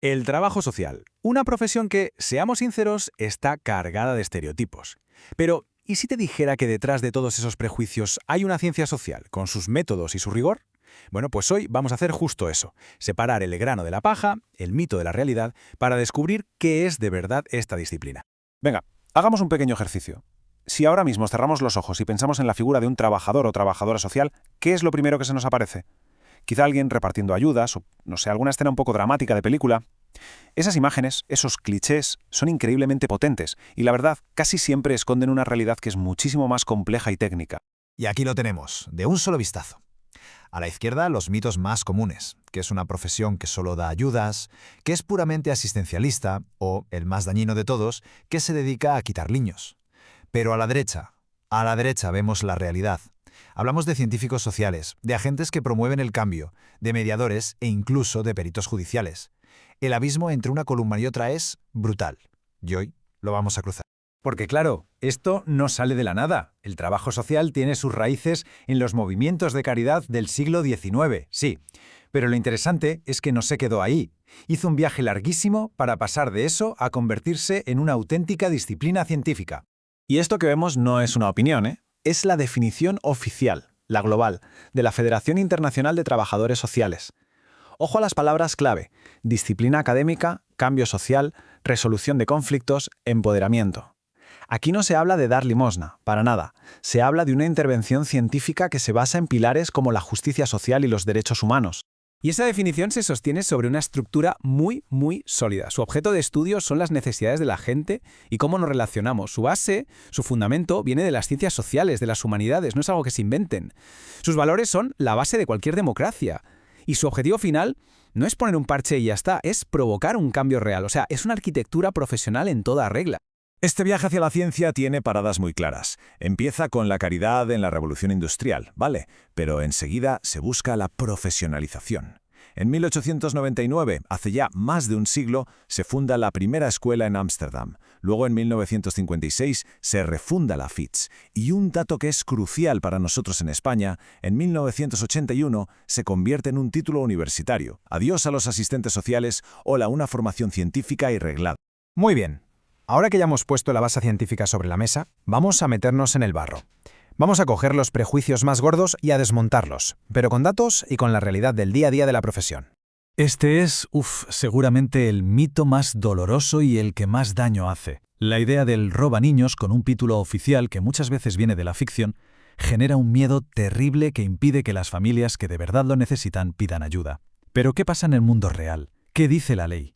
El trabajo social, una profesión que, seamos sinceros, está cargada de estereotipos. Pero, ¿y si te dijera que detrás de todos esos prejuicios hay una ciencia social, con sus métodos y su rigor? Bueno, pues hoy vamos a hacer justo eso, separar el grano de la paja, el mito de la realidad, para descubrir qué es de verdad esta disciplina. Venga, hagamos un pequeño ejercicio. Si ahora mismo cerramos los ojos y pensamos en la figura de un trabajador o trabajadora social, ¿qué es lo primero que se nos aparece? Quizá alguien repartiendo ayudas o, no sé, alguna escena un poco dramática de película. Esas imágenes, esos clichés, son increíblemente potentes y la verdad casi siempre esconden una realidad que es muchísimo más compleja y técnica. Y aquí lo tenemos, de un solo vistazo. A la izquierda, los mitos más comunes, que es una profesión que solo da ayudas, que es puramente asistencialista, o, el más dañino de todos, que se dedica a quitar niños. Pero a la derecha vemos la realidad. Hablamos de científicos sociales, de agentes que promueven el cambio, de mediadores e incluso de peritos judiciales. El abismo entre una columna y otra es brutal. Y hoy lo vamos a cruzar. Porque claro, esto no sale de la nada. El trabajo social tiene sus raíces en los movimientos de caridad del siglo XIX, sí. Pero lo interesante es que no se quedó ahí. Hizo un viaje larguísimo para pasar de eso a convertirse en una auténtica disciplina científica. Y esto que vemos no es una opinión, ¿eh? Es la definición oficial, la global, de la Federación Internacional de Trabajadores Sociales. Ojo a las palabras clave: disciplina académica, cambio social, resolución de conflictos, empoderamiento. Aquí no se habla de dar limosna, para nada. Se habla de una intervención científica que se basa en pilares como la justicia social y los derechos humanos. Y esa definición se sostiene sobre una estructura muy sólida. Su objeto de estudio son las necesidades de la gente y cómo nos relacionamos. Su base, su fundamento, viene de las ciencias sociales, de las humanidades, no es algo que se inventen. Sus valores son la base de cualquier democracia. Y su objetivo final no es poner un parche y ya está, es provocar un cambio real. O sea, es una arquitectura profesional en toda regla. Este viaje hacia la ciencia tiene paradas muy claras. Empieza con la caridad en la revolución industrial, ¿vale? Pero enseguida se busca la profesionalización. En 1899, hace ya más de un siglo, se funda la primera escuela en Ámsterdam. Luego, en 1956, se refunda la FITS. Y un dato que es crucial para nosotros en España, en 1981 se convierte en un título universitario. Adiós a los asistentes sociales, hola una formación científica y reglada. Muy bien. Ahora que ya hemos puesto la base científica sobre la mesa, vamos a meternos en el barro. Vamos a coger los prejuicios más gordos y a desmontarlos, pero con datos y con la realidad del día a día de la profesión. Este es, seguramente el mito más doloroso y el que más daño hace. La idea del roba niños con un título oficial que muchas veces viene de la ficción genera un miedo terrible que impide que las familias que de verdad lo necesitan pidan ayuda. Pero ¿qué pasa en el mundo real? ¿Qué dice la ley?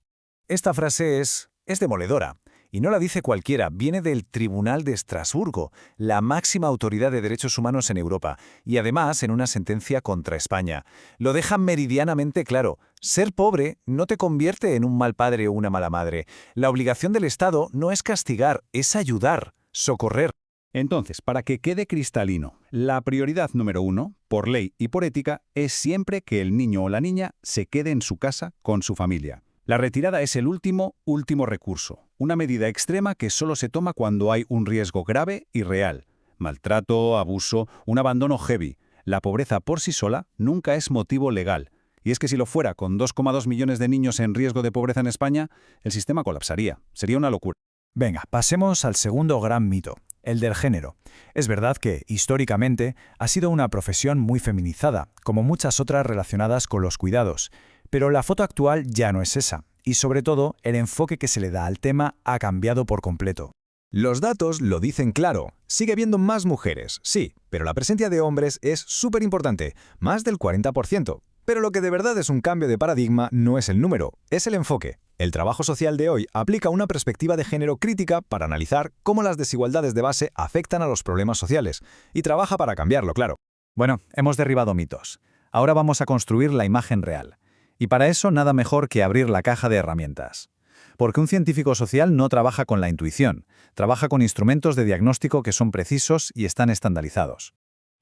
Esta frase es demoledora. Y no la dice cualquiera, viene del Tribunal de Estrasburgo, la máxima autoridad de derechos humanos en Europa, y además en una sentencia contra España. Lo deja meridianamente claro: ser pobre no te convierte en un mal padre o una mala madre. La obligación del Estado no es castigar, es ayudar, socorrer. Entonces, para que quede cristalino, la prioridad número 1, por ley y por ética, es siempre que el niño o la niña se quede en su casa con su familia. La retirada es el último recurso, una medida extrema que solo se toma cuando hay un riesgo grave y real. Maltrato, abuso, un abandono heavy. La pobreza por sí sola nunca es motivo legal. Y es que si lo fuera, con 2,2 millones de niños en riesgo de pobreza en España, el sistema colapsaría. Sería una locura. Venga, pasemos al segundo gran mito, el del género. Es verdad que, históricamente, ha sido una profesión muy feminizada, como muchas otras relacionadas con los cuidados. Pero la foto actual ya no es esa, y sobre todo, el enfoque que se le da al tema ha cambiado por completo. Los datos lo dicen claro. Sigue habiendo más mujeres, sí, pero la presencia de hombres es súper importante, más del 40%. Pero lo que de verdad es un cambio de paradigma no es el número, es el enfoque. El trabajo social de hoy aplica una perspectiva de género crítica para analizar cómo las desigualdades de base afectan a los problemas sociales, y trabaja para cambiarlo, claro. Bueno, hemos derribado mitos. Ahora vamos a construir la imagen real. Y para eso nada mejor que abrir la caja de herramientas. Porque un científico social no trabaja con la intuición, trabaja con instrumentos de diagnóstico que son precisos y están estandarizados.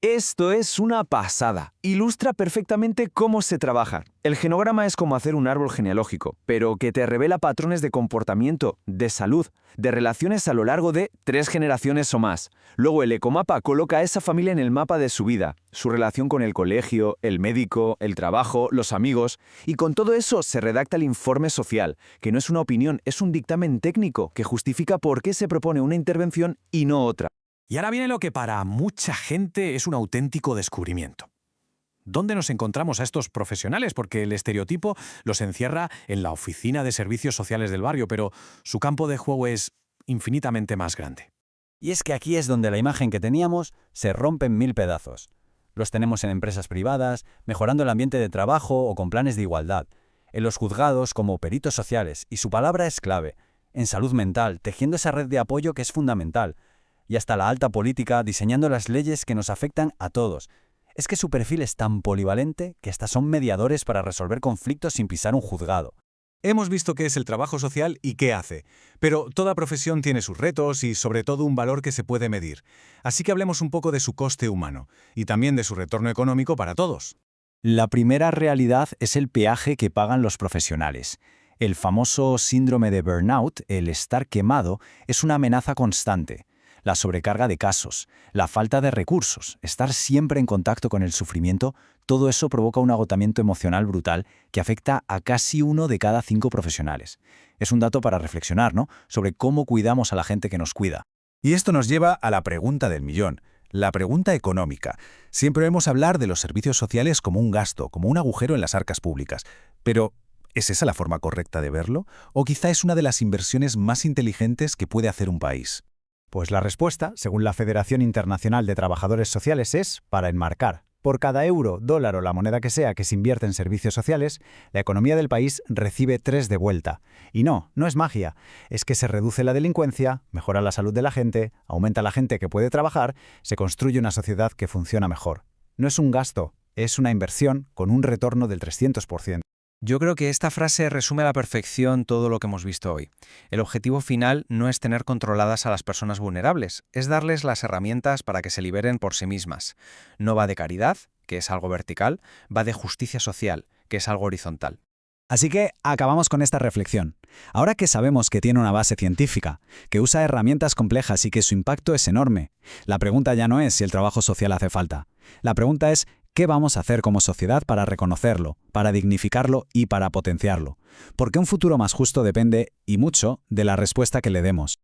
Esto es una pasada. Ilustra perfectamente cómo se trabaja. El genograma es como hacer un árbol genealógico, pero que te revela patrones de comportamiento, de salud, de relaciones a lo largo de 3 generaciones o más. Luego el ecomapa coloca a esa familia en el mapa de su vida, su relación con el colegio, el médico, el trabajo, los amigos, y con todo eso se redacta el informe social, que no es una opinión, es un dictamen técnico que justifica por qué se propone una intervención y no otra. Y ahora viene lo que para mucha gente es un auténtico descubrimiento. ¿Dónde nos encontramos a estos profesionales? Porque el estereotipo los encierra en la oficina de servicios sociales del barrio, pero su campo de juego es infinitamente más grande. Y es que aquí es donde la imagen que teníamos se rompe en 1000 pedazos. Los tenemos en empresas privadas, mejorando el ambiente de trabajo o con planes de igualdad. En los juzgados como peritos sociales, y su palabra es clave. En salud mental, tejiendo esa red de apoyo que es fundamental. Y hasta la alta política, diseñando las leyes que nos afectan a todos. Es que su perfil es tan polivalente que hasta son mediadores para resolver conflictos sin pisar un juzgado. Hemos visto qué es el trabajo social y qué hace, pero toda profesión tiene sus retos y sobre todo un valor que se puede medir. Así que hablemos un poco de su coste humano y también de su retorno económico para todos. La primera realidad es el peaje que pagan los profesionales. El famoso síndrome de burnout, el estar quemado, es una amenaza constante. La sobrecarga de casos, la falta de recursos, estar siempre en contacto con el sufrimiento, todo eso provoca un agotamiento emocional brutal que afecta a casi 1 de cada 5 profesionales. Es un dato para reflexionar, ¿no?, sobre cómo cuidamos a la gente que nos cuida. Y esto nos lleva a la pregunta del millón, la pregunta económica. Siempre oímos hablar de los servicios sociales como un gasto, como un agujero en las arcas públicas. Pero, ¿es esa la forma correcta de verlo? ¿O quizá es una de las inversiones más inteligentes que puede hacer un país? Pues la respuesta, según la Federación Internacional de Trabajadores Sociales, es para enmarcar. Por cada euro, dólar o la moneda que sea que se invierte en servicios sociales, la economía del país recibe 3 de vuelta. Y no es magia. Es que se reduce la delincuencia, mejora la salud de la gente, aumenta la gente que puede trabajar, se construye una sociedad que funciona mejor. No es un gasto, es una inversión con un retorno del 300%. Yo creo que esta frase resume a la perfección todo lo que hemos visto hoy. El objetivo final no es tener controladas a las personas vulnerables, es darles las herramientas para que se liberen por sí mismas. No va de caridad, que es algo vertical, va de justicia social, que es algo horizontal. Así que acabamos con esta reflexión. Ahora que sabemos que tiene una base científica, que usa herramientas complejas y que su impacto es enorme, la pregunta ya no es si el trabajo social hace falta. La pregunta es ¿qué vamos a hacer como sociedad para reconocerlo, para dignificarlo y para potenciarlo? Porque un futuro más justo depende, y mucho, de la respuesta que le demos.